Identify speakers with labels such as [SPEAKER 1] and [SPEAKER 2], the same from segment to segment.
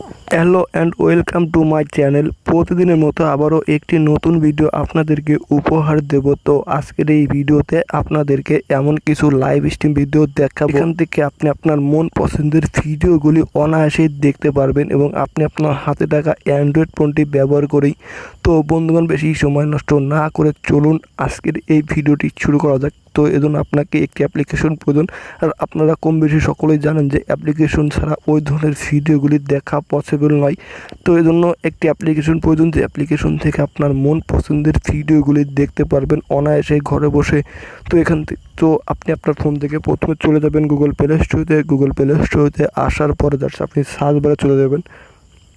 [SPEAKER 1] Hello and welcome to my channel. প্রতিদিনের মতো আবারও একটি নতুন ভিডিও আপনাদেরকে উপহার দেব। তো আজকের এই ভিডিওতে আপনাদেরকে এমন কিছু লাইভ স্ট্রিম ভিডিও দেখাবো, এখান থেকে আপনি আপনার মন পছন্দের ভিডিওগুলি অনায়াসেই দেখতে পারবেন এবং আপনি আপনার হাতে থাকা অ্যান্ড্রয়েড ফোনটি ব্যবহার করেই। তো বন্ধুগণ, বেশি সময় নষ্ট না করে চলুন আজকের এই ভিডিওটি শুরু করা যাক। তো এজন্য আপনাকে একটি অ্যাপ্লিকেশন প্রয়োজন, আর আপনারা কম বেশি সকলেই জানেন যে অ্যাপ্লিকেশন ছাড়া ওই ধরনের ভিডিওগুলি দেখা পসিবল নয়। তো এজন্য একটি অ্যাপ্লিকেশন প্রয়োজন, যে অ্যাপ্লিকেশন থেকে আপনার মন পছন্দের ভিডিওগুলি দেখতে পারবেন অনায়াসে ঘরে বসে। তো এখান থেকে আপনি আপনার ফোন থেকে প্রথমে চলে যাবেন গুগল প্লে স্টোরে। গুগল প্লে স্টোরে আসার পরে জাস্ট আপনি সার্চ বারে চলে যাবেন।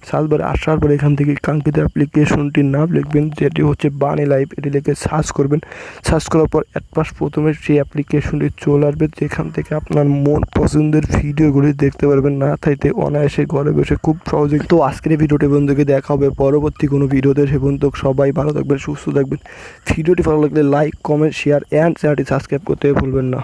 [SPEAKER 1] সার্চ বারে আসার পরে এখান থেকে কাঙ্ক্ষিত অ্যাপ্লিকেশনটির নাম লিখবেন, যেটি হচ্ছে বানি লাইভ। এটি লিখে সার্চ করবেন। সার্চ করার পর প্রথমে সেই অ্যাপ্লিকেশনটি চলে আসবে, যেখান থেকে আপনার মন পছন্দের ভিডিওগুলি দেখতে পারবেন না থাইতে অনায়াসে ঘরে বসে খুব সহজে। তো আজকের এই ভিডিওটি বন্ধুকে দেখা হবে পরবর্তী কোনো ভিডিওতে। সে পর্যন্ত সবাই ভালো থাকবেন, সুস্থ থাকবেন। ভিডিওটি ভালো লাগলে লাইক, কমেন্ট, শেয়ার অ্যান্ড চ্যানেলটি সাবস্ক্রাইব করতে ভুলবেন না।